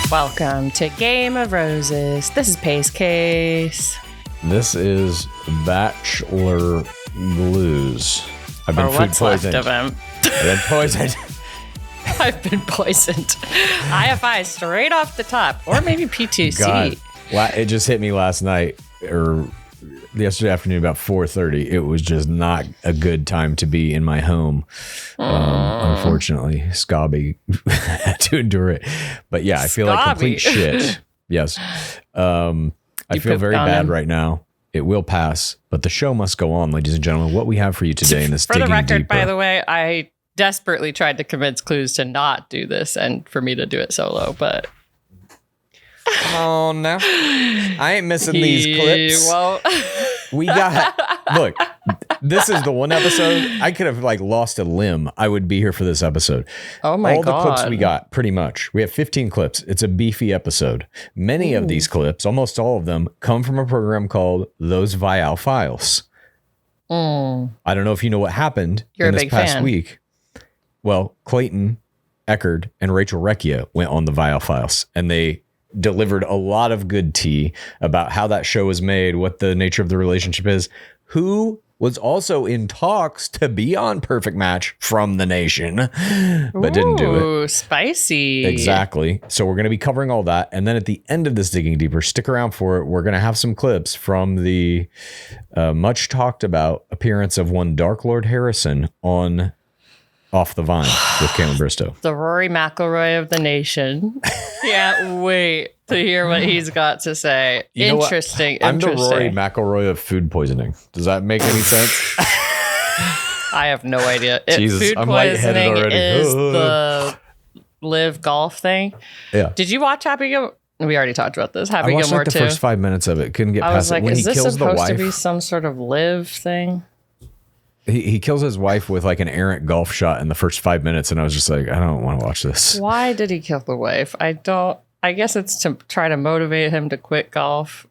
Welcome to Game of Roses. This is PaceCase. This is Bachelor Blues. I've been food poisoned. Left of him. I've been poisoned. I've been poisoned. IFI straight off the top, or maybe P2C. God, it just hit me last night or yesterday afternoon about 4:30. It was just not a good time to be in my home. Unfortunately, Scobby had to endure it. But yeah, I feel like complete shit. Yes. I feel very bad right now. It will pass, but the show must go on, ladies and gentlemen. What we have for you today in this For the Digging record, Deeper. by the way, I desperately tried to convince Clues to not do this and for me to do it solo, but Oh no, I ain't missing these clips. Well, We got, look, this is the one episode I could have like lost a limb. I would be here for this episode. Oh my God. All the clips we got, pretty much. We have 15 clips. It's a beefy episode. Many of these clips, almost all of them, come from a program called Those Viall Files. I don't know if you know what happened You're in a this big past fan. week. Well, Clayton Echard and Rachel Recchia went on the Viall Files, and they delivered a lot of good tea about how that show was made, what the nature of the relationship is, who was also in talks to be on Perfect Match from the Nation, but didn't do it. Ooh, spicy. Exactly. So we're going to be covering all that. And then at the end of this Digging Deeper, stick around for it. We're going to have some clips from the much talked about appearance of one Dark Lord Harrison on Off the Vine with Caitlin Bristow. The Rory McIlroy of the nation. Can't wait to hear what he's got to say. You know what? Interesting. I'm the Rory McIlroy of food poisoning. Does that make any sense? I have no idea. Jesus, Food I'm lightheaded poisoning already. is the live golf thing. Yeah. Did you watch Happy Gilmore? We already talked about this. Happy I watched Gilmore like the 2. first 5 minutes of it. Couldn't get I past was like, it. When is he this kills the supposed to wife, be some sort of live thing? he kills his wife with like an errant golf shot in the first 5 minutes, and I was just like, I don't want to watch this. Why did he kill the wife? I guess it's to try to motivate him to quit golf.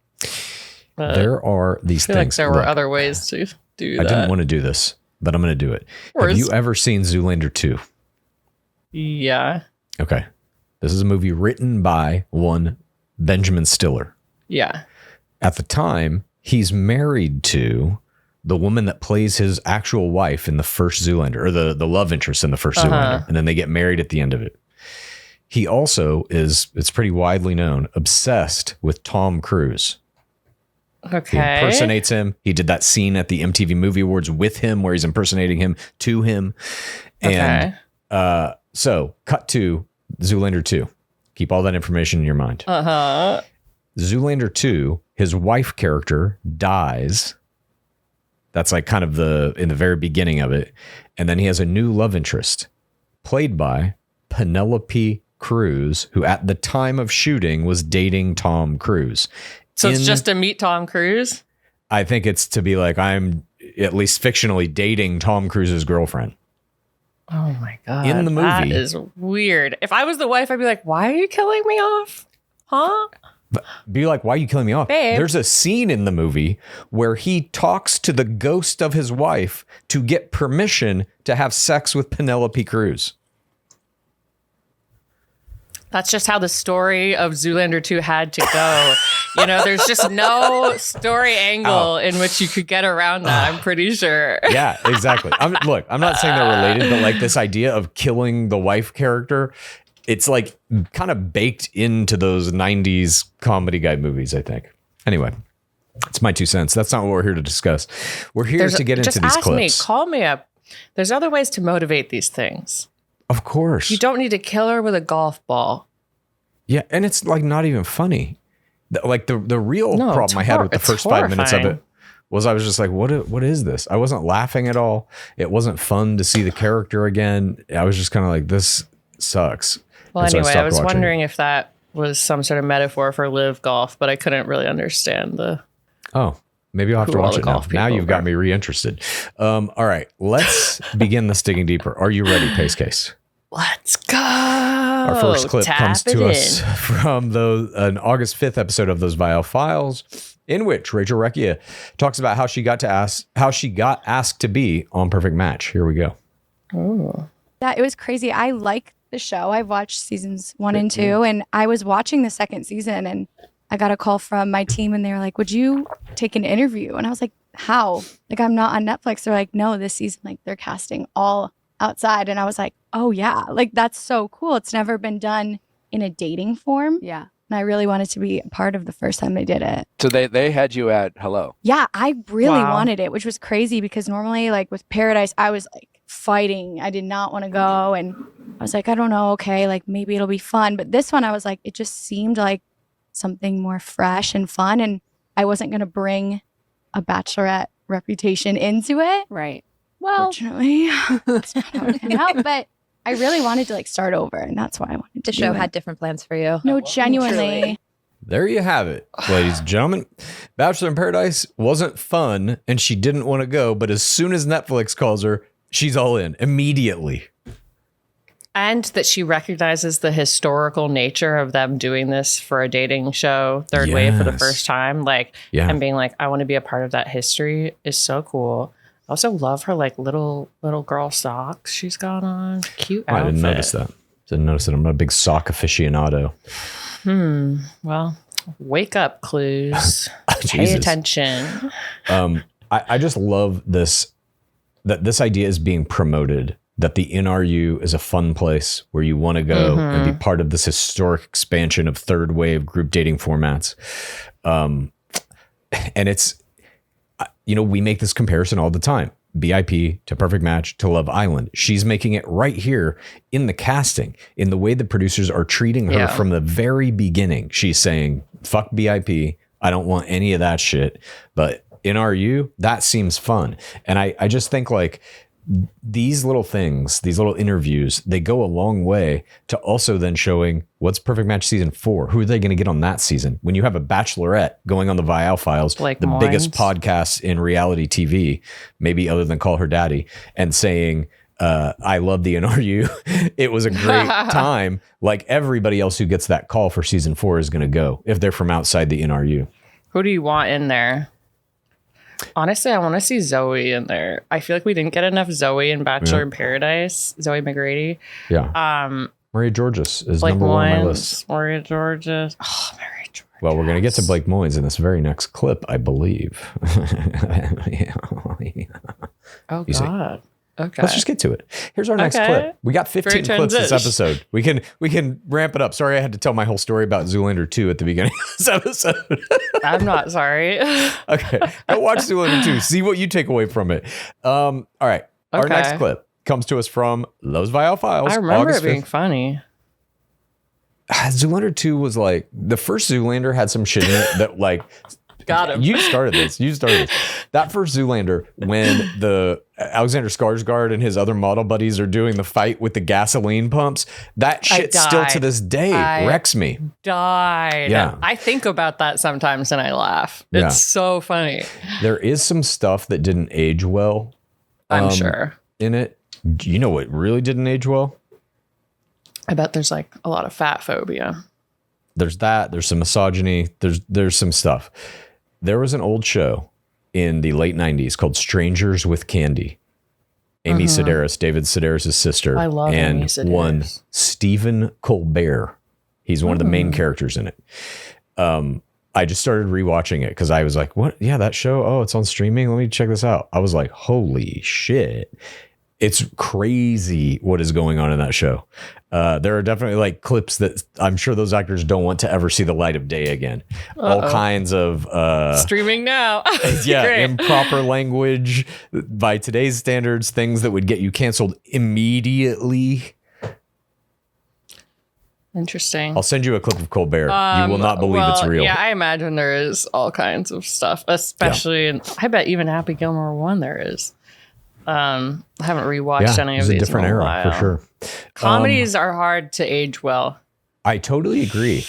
But There are these I feel like things. there were Look, other ways to do I that. didn't want to do this, but I'm going to do it. Have you ever seen Zoolander 2? Yeah. Okay. This is a movie written by one Benjamin Stiller. Yeah. At the time, he's married to the woman that plays his actual wife in the first Zoolander, or the love interest in the first Zoolander. And then they get married at the end of it. He also is, it's pretty widely known, obsessed with Tom Cruise. He Okay. impersonates him. He did that scene at the MTV Movie Awards with him where he's impersonating him to him. And so cut to Zoolander 2. Keep all that information in your mind. Zoolander 2, his wife character dies. That's like kind of in the very beginning of it. And then he has a new love interest played by Penelope Cruz, who at the time of shooting was dating Tom Cruise. So it's just to meet Tom Cruise? I think it's to be like, I'm at least fictionally dating Tom Cruise's girlfriend. Oh my God. In the movie. That is weird. If I was the wife, I'd be like, why are you killing me off? Huh? Be like, why are you killing me off? Babe. There's a scene in the movie where he talks to the ghost of his wife to get permission to have sex with Penelope Cruz. That's just how the story of Zoolander 2 had to go. There's just no story angle in which you could get around that, I'm pretty sure. Yeah, exactly. I'm not saying they're related, but like this idea of killing the wife character, it's like kind of baked into those 90s comedy guy movies, I think. Anyway, it's my 2 cents. That's not what we're here to discuss. We're here to get into these Just clips. ask me, call me up. There's other ways to motivate these things. Of course. You don't need to kill her with a golf ball. Yeah, and it's like not even funny. Like the real problem I had with the first 5 minutes of it was I was just like, what is this? I wasn't laughing at all. It wasn't fun to see the character again. I was just kind of like, this sucks. Well, And so anyway, I stopped was watching. wondering if that was some sort of metaphor for live golf, but I couldn't really understand the... Oh, maybe I'll have to Who all watch the it now. golf Now people you've got were. me reinterested. All right, let's begin this digging deeper. Are you ready, PaceCase? Let's go. Our first clip Tap comes it to in. us from an August 5th episode of Those Viall Files, in which Rachel Recchia talks about how she got asked to be on Perfect Match. Here we go. Ooh. Yeah, it was crazy. I like the show. I've watched seasons 1 and 2, and I was watching the second season, and I got a call from my team, and they were like, "Would you take an interview?" And I was like, "How? Like, I'm not on Netflix." They're like, "No, this season, like, they're casting all outside." And I was like, "Oh yeah, like that's so cool. It's never been done in a dating form." Yeah. And I really wanted to be a part of the first time they did it. So they had you at hello. Yeah, I really Wow. wanted it, which was crazy because normally, like with Paradise, I was like fighting. I did not want to go. And I was like, I don't know. Okay, like maybe it'll be fun. But this one, I was like, it just seemed like something more fresh and fun. And I wasn't going to bring a Bachelorette reputation into it. Right. Well, Fortunately, that's not how it turned out. But I really wanted to like start over. And that's why I wanted to the show do it. had different plans for you. No, genuinely. Truly. There you have it, ladies and gentlemen. Bachelor in Paradise wasn't fun, and she didn't want to go. But as soon as Netflix calls her, she's all in immediately. And that she recognizes the historical nature of them doing this for a dating show, Third Wave, for the Yes. first time. Like, Yeah. and being like, I want to be a part of that history is so cool. I also love her like little girl socks she's got on. Cute I outfit. didn't notice that. Didn't notice that. I'm not a big sock aficionado. Well, wake up, Clues. Pay Jesus. attention. I just love this, that this idea is being promoted, that the NRU is a fun place where you want to go and be part of this historic expansion of third wave group dating formats. And it's, we make this comparison all the time. BIP to Perfect Match to Love Island. She's making it right here in the casting, in the way the producers are treating her from the very beginning. She's saying, fuck BIP. I don't want any of that shit. But NRU, that seems fun. And I just think like these little things, these little interviews, they go a long way to also then showing what's Perfect Match season 4. Who are they going to get on that season? When you have a Bachelorette going on the Viall Files, Blake the Moynes. biggest podcast in reality TV, maybe other than Call Her Daddy, and saying, I love the NRU. It was a great time. Like everybody else who gets that call for season 4 is going to go if they're from outside the NRU. Who do you want in there? Honestly, I want to see Zoe in there. I feel like we didn't get enough Zoe in Bachelor in Paradise. Zoe McGrady. Yeah. Maria Georges is Blake number 1 on my Moynes, list. Maria Georges. Oh, Maria Georges. Well, we're going to get to Blake Moynes in this very next clip, I believe. Oh, You see. God. Okay. Let's just get to it. Here's our next Okay. clip. We got 15 Great clips this transition. episode. We can ramp it up. Sorry, I had to tell my whole story about Zoolander 2 at the beginning of this episode. I'm not sorry. Okay. Go watch Zoolander 2. See what you take away from it. All right. Our Okay. next clip comes to us from Those Viall Files. I remember August it being 5th. funny. Zoolander 2 was like, the first Zoolander had some shit in it that like, Got him. You started this. That first Zoolander, when the Alexander Skarsgård and his other model buddies are doing the fight with the gasoline pumps, that shit still to died. this day wrecks me. Died. Yeah. I think about that sometimes and I laugh. It's Yeah. so funny. There is some stuff that didn't age well I'm sure. in it. You know what really didn't age well? I bet there's like a lot of fat phobia. There's that. There's some misogyny. There's some stuff. There was an old show in the late 90s called Strangers with Candy. Amy Sedaris, David Sedaris' sister. I love and Amy Sedaris. one Stephen Colbert. He's one of the main characters in it. I just started rewatching it because I was like, what? Yeah, that show? Oh, it's on streaming. Let me check this out. I was like, holy shit. It's crazy what is going on in that show. There are definitely like clips that I'm sure those actors don't want to ever see the light of day again. All kinds of Streaming now. Great. improper language by today's standards, things that would get you canceled immediately. Interesting. I'll send you a clip of Colbert. You will not believe it's real. Yeah, I imagine there is all kinds of stuff, especially in, I bet even Happy Gilmore 1 there is. I haven't rewatched any it's of a these different in a era while. for sure. Comedies are hard to age well. I totally agree.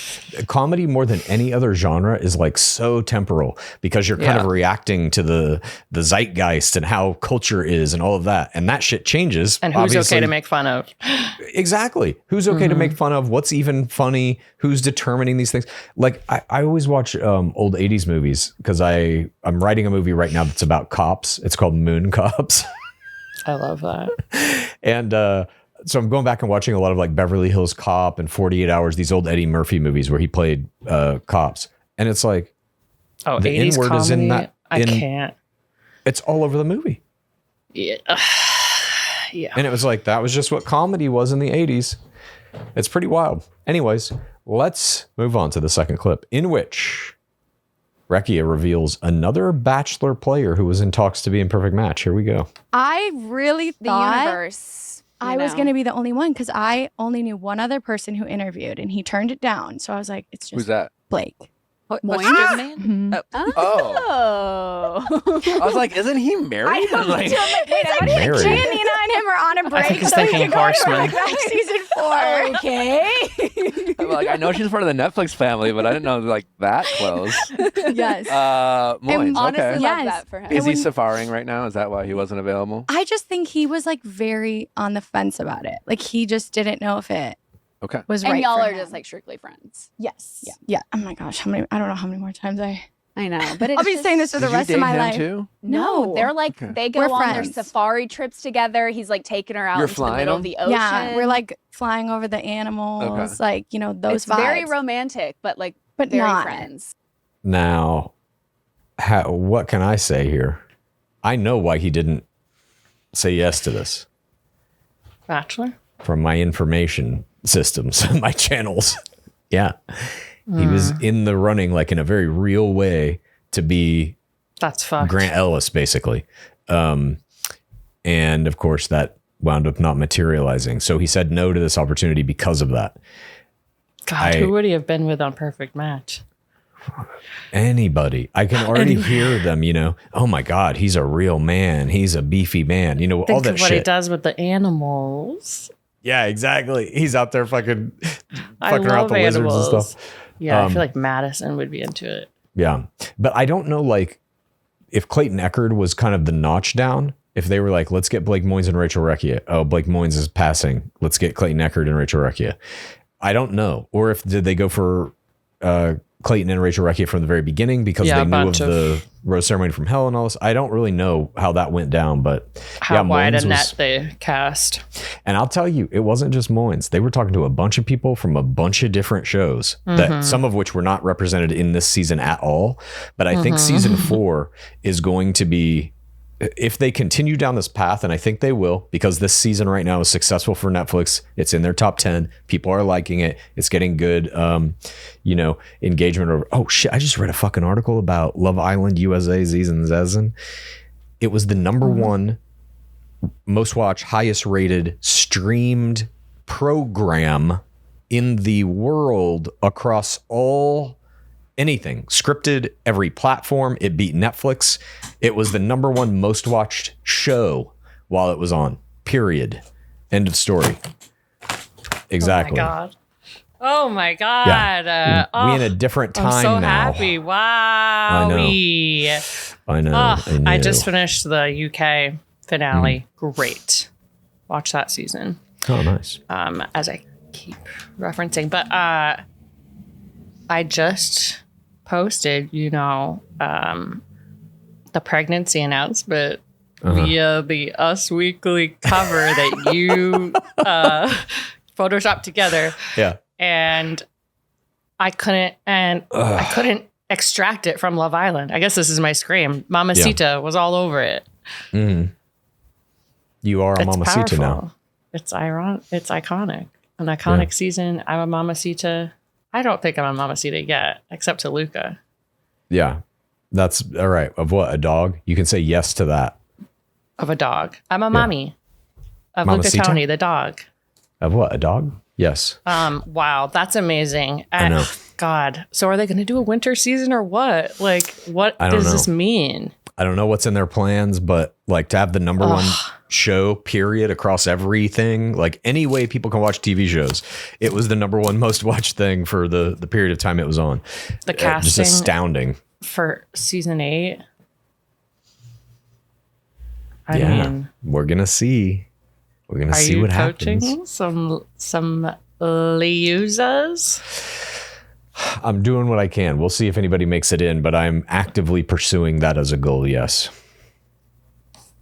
Comedy more than any other genre is like so temporal because you're kind of reacting to the zeitgeist and how culture is and all of that. And that shit changes. And who's obviously. okay to make fun of. Exactly. Who's okay to make fun of? What's even funny? Who's determining these things? Like I always watch old 80s movies because I'm writing a movie right now that's about cops. It's called Moon Cops. I love that. And So I'm going back and watching a lot of like Beverly Hills Cop and 48 Hours, these old Eddie Murphy movies where he played cops. And it's like, Oh, the 80s N-word comedy? is in that. I can't. It's all over the movie. Yeah. Yeah. And it was like, that was just what comedy was in the 80s. It's pretty wild. Anyways, let's move on to the second clip, in which Recchia reveals another Bachelor player who was in talks to be in Perfect Match. Here we go. I really The thought universe. I was going to be the only one because I only knew one other person who interviewed and he turned it down. So I was like, it's Who's just that? Blake. Moynes? Mhm. Oh. Oh. I was like, isn't he married? I know, Like, too. I'm like, wait, I Married. think Jay and Nina and him are on a break. I think he's so he thinking can go to Horseman. Perfect Match season 4. Okay. I'm like, I know she's part of the Netflix family, but I didn't know like that close. Yes. Moynes, Honestly, okay. love Yes. that for him. Is he when- safaring right now? Is that why he wasn't available? I just think he was like very on the fence about it. Like he just didn't know if it Okay. was And right. y'all for are him. just like strictly friends. yes. Yeah. Oh my gosh. How many? I don't know how many more times I know, but it's I'll be just- saying this for the Did you rest date of my him life. too? No, they're like Okay. they go We're on their friends. safari trips together. He's like taking her out You're into the flying middle of them? the ocean. Yeah, we're like flying over the animals, Okay. like those it's vibes. very romantic, but like But very not. friends. Now, what can I say here? I know why he didn't say yes to this Bachelor? from my information systems, my channels. Yeah. He was in the running, like in a very real way, to be That's fucked. Grant Ellis, basically. And of course, that wound up not materializing. So he said no to this opportunity because of that. God, who would he have been with on Perfect Match? Anybody. I can already hear them, oh my God, he's a real man. He's a beefy man. All Think that of what he shit. does with the animals. Yeah, exactly. He's out there fucking I fucking around love with the lizards animals. and stuff. Yeah, I feel like Madison would be into it. Yeah. But I don't know, like, if Clayton Echard was kind of the notch down, if they were like, let's get Blake Moynes and Rachel Recchia. Oh, Blake Moynes is passing. Let's get Clayton Echard and Rachel Recchia. I don't know. Or if did they go for Clayton and Rachel Recchia from the very beginning because Yeah, they a knew of bunch the Rose Ceremony from Hell and all this. I don't really know how that went down, but How wide Moynes a net was- they cast. And I'll tell you, it wasn't just Moynes. They were talking to a bunch of people from a bunch of different shows, that some of which were not represented in this season at all. But I think season 4 is going to be, if they continue down this path, and I think they will, because this season right now is successful for Netflix. It's in their top 10. People are liking it. It's getting good, engagement. Oh shit! I just read a fucking article about Love Island USA season. It was the number one most watched, highest rated streamed program in the world across anything scripted, every platform. It beat Netflix. It was the number one most watched show while it was on, period. End of story. Exactly. Oh my God. Oh my God. Yeah. We in a different time I'm so now. happy. Wow. I know. I just finished the UK finale. Great. Watch that season. Oh, nice. As I keep referencing. But I just posted, the pregnancy announcement via the Us Weekly cover that you photoshopped together. Yeah. And I couldn't extract it from Love Island. I guess this is my scream. Mamacita was all over it. Mm. You are a It's Mamacita powerful. now. It's ironic. It's iconic. An iconic season. I'm a Mamacita. I don't think I'm a Mamacita yet, except to Luca. Yeah. That's all right. Of what? A dog? You can say yes to that. Of a dog. I'm a mommy. Of Luca Mamacita? Tony, the dog. Of what? A dog? Yes. Wow, that's amazing. I know. God. So are they going to do a winter season or what? Like, what I don't does know. this mean? I don't know what's in their plans, but like to have the number one show period across everything, like any way people can watch TV shows, it was the number one most watched thing for the period of time it was on. The Just casting astounding. for season 8. I Yeah. mean, We're going to see. We're going to are see you what coaching happens. some Liuzas? I'm doing what I can. We'll see if anybody makes it in, but I'm actively pursuing that as a goal. Yes.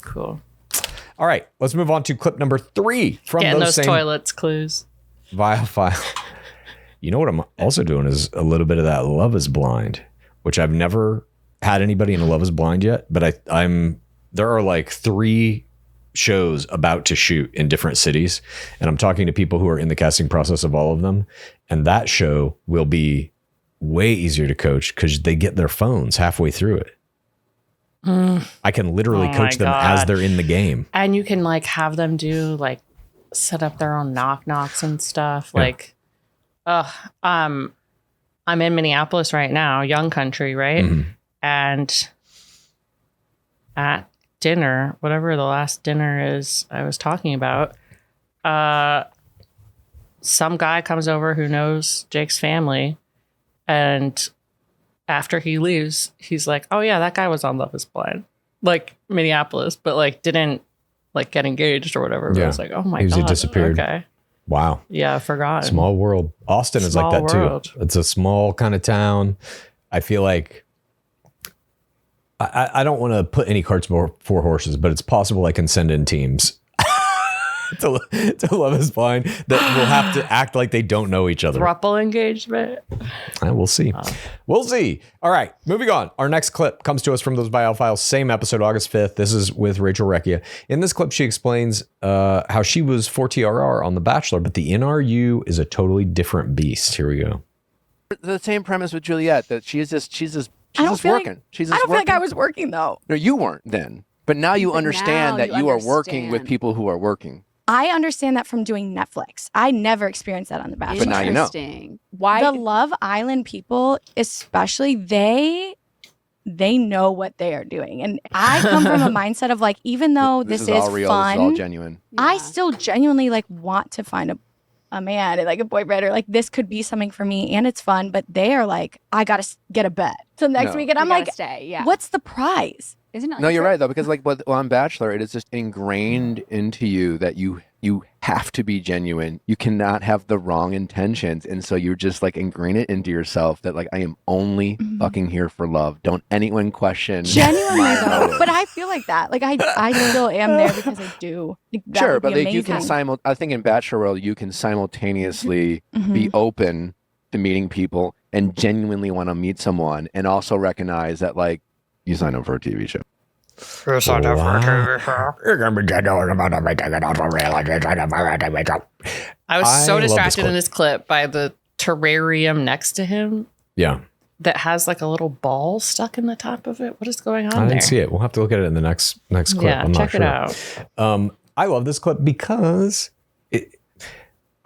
Cool. All right, let's move on to clip number 3 from Getting those those same toilets clues. Viall File. You know what I'm also doing is a little bit of that Love is Blind, which I've never had anybody in a Love is Blind yet, but there are like 3 shows about to shoot in different cities, and I'm talking to people who are in the casting process of all of them, and that show will be way easier to coach because they get their phones halfway through it. I can literally coach them as they're in the game. And you can like have them do like set up their own knock knocks and stuff. Yeah. Like, I'm in Minneapolis right now, young country, right? Mm-hmm. And at dinner, whatever the last dinner is I was talking about, some guy comes over who knows Jake's family, and after he leaves, he's like, oh yeah, that guy was on Love is Blind. Like Minneapolis, but like didn't like get engaged or whatever. But I was like, oh my God. He disappeared. Okay. Wow. Yeah, I forgot. Small world. Austin is like that world. too. It's a small kind of town. I feel like I don't want to put any carts before horses, but it's possible I can send in teams to Love is Blind that will have to act like they don't know each other. Thruple engagement. We'll see. We'll see. All right, moving on. Our next clip comes to us from those Viall Files, same episode, August 5th. This is with Rachel Recchia. In this clip, she explains how she was 4TRR on The Bachelor, but the NRU is a totally different beast. Here we go. The same premise with Juliet, that she's just working. I don't feel like I was working though. No, you weren't then. But now you But understand now that you you are working with understand. people who are working. I understand that from doing Netflix. I never experienced that on The Bachelor. But now you know. Interesting. Why? The Love Island people, especially, they know what they are doing. And I come from a mindset of like, even though this is all real, fun, this is all genuine. I Yeah. still genuinely like want to find a man and like a boyfriend, or like this could be something for me and it's fun. But they are like, I gotta get a bet till next No. week, and I'm You gotta like, stay. Yeah. what's the prize? Isn't it? Like No, you're for- right though, because like on Bachelor, it is just ingrained into you that you have to be genuine. You cannot have the wrong intentions, and so you're just like ingrain it into yourself that like I am only fucking here for love. Don't anyone question. Genuinely my though, motive. but I feel like that. Like I still am there because I do. Like, that Sure, would be but like you can amazing. I think in Bachelor world you can simultaneously Mhm. be open to meeting people and genuinely want to meet someone, and also recognize that like you signed up for a TV show. I was I so love this distracted clip. in this clip by the terrarium next to him Yeah, that has like a little ball stuck in the top of it. What is going on I there? didn't see it. We'll have to look at it in the next clip. Yeah, I'm not check sure. it out. I love this clip because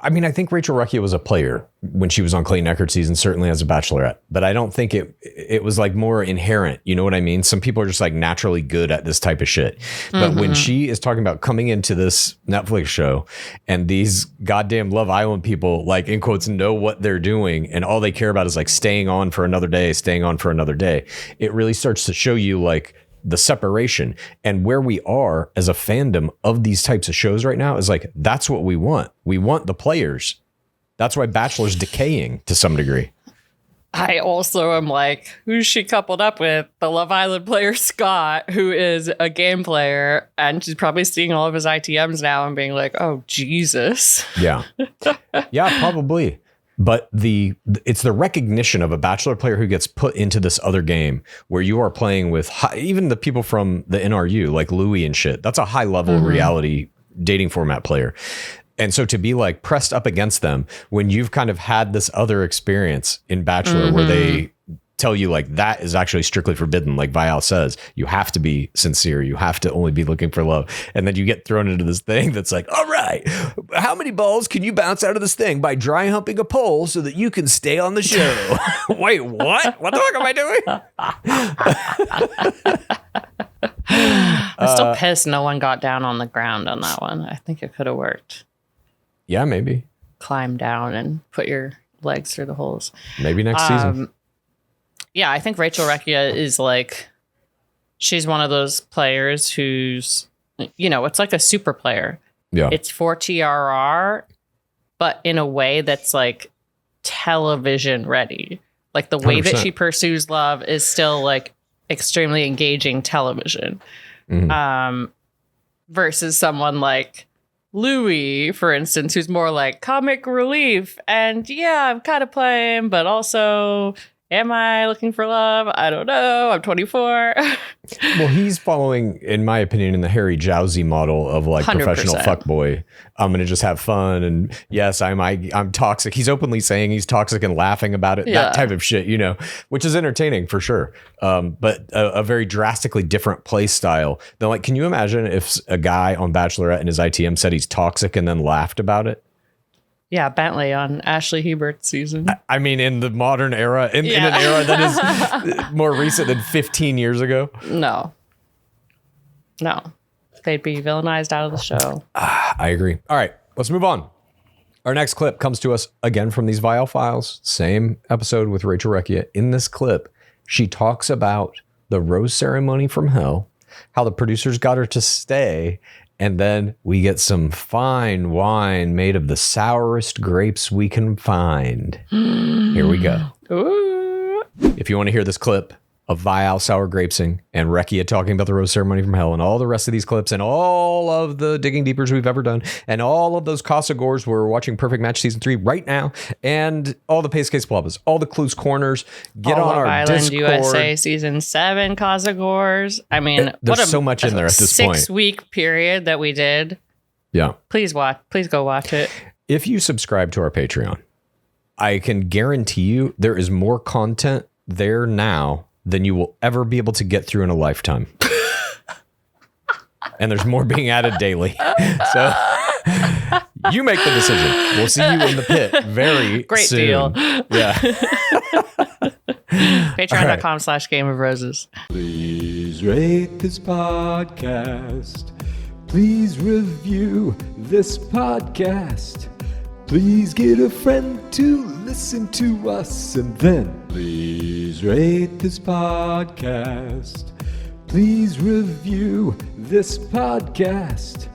I think Rachel Recchia was a player when she was on Clayton Echard season, certainly as a bachelorette, but I don't think it was like more inherent. You know what I mean? Some people are just like naturally good at this type of shit. But when she is talking about coming into this Netflix show and these goddamn Love Island people, like in quotes, know what they're doing and all they care about is like staying on for another day, it really starts to show you like the separation and where we are as a fandom of these types of shows right now is like, that's what we want. We want the players. That's why Bachelor's decaying to some degree. I also am like, who's she coupled up with? The Love Island player Scott, who is a game player, and she's probably seeing all of his ITMs now and being like, oh, Jesus. Yeah. Yeah, probably. But it's the recognition of a Bachelor player who gets put into this other game where you are playing with even the people from the NRU, like Louis and shit. That's a high level reality dating format player. And so to be like pressed up against them when you've kind of had this other experience in Bachelor where they tell you like that is actually strictly forbidden. Like Viall says, you have to be sincere. You have to only be looking for love. And then you get thrown into this thing that's like, all right, how many balls can you bounce out of this thing by dry humping a pole so that you can stay on the show? Wait, what? What the fuck am I doing? I'm still pissed no one got down on the ground on that one. I think it could have worked. Yeah, maybe. Climb down and put your legs through the holes. Maybe next season. Yeah, I think Rachel Recchia is like, she's one of those players who's, it's like a super player. Yeah. It's for TRR, but in a way that's like television ready. Like the way that 100%. she pursues love is still like extremely engaging television. Mhm. versus someone like Louis, for instance, who's more like comic relief. And yeah, I'm kind of playing, but also, am I looking for love? I don't know. I'm 24. Well, he's following, in my opinion, in the Harry Jowsey model of like 100%. professional fuckboy. I'm going to just have fun. And yes, I'm toxic. He's openly saying he's toxic and laughing about it. Yeah. That type of shit, which is entertaining for sure. But a very drastically different play style. Then, like, can you imagine if a guy on Bachelorette in his ITM said he's toxic and then laughed about it? Yeah, Bentley on Ashley Hubert's season. I mean, in the modern era, in an era that is more recent than 15 years ago. No. They'd be villainized out of the show. I agree. All right, let's move on. Our next clip comes to us again from these Viall Files. Same episode with Rachel Recchia. In this clip, she talks about the rose ceremony from hell, how the producers got her to stay, and then we get some fine wine made of the sourest grapes we can find. Here we go. Ooh. If you want to hear this clip of Viall sour grapesing and Recchia talking about the rose ceremony from hell and all the rest of these clips and all of the digging deepers we've ever done and all of those Casa Gores, we're watching Perfect Match Season 3 right now, and all the PaceCase Blubbles, all the Clues Corners, get all on of our Island Discord. USA Season 7 Casa Gores. I mean, There's so much in there at this point. 6-week period that we did. Yeah. Please go watch it. If you subscribe to our Patreon, I can guarantee you there is more content there now than you will ever be able to get through in a lifetime. And there's more being added daily. So you make the decision. We'll see you in the pit very Great soon. deal. Yeah. Patreon.com/Game of Roses. Please rate this podcast. Please review this podcast. Please get a friend to listen to us, and then please rate this podcast. Please review this podcast.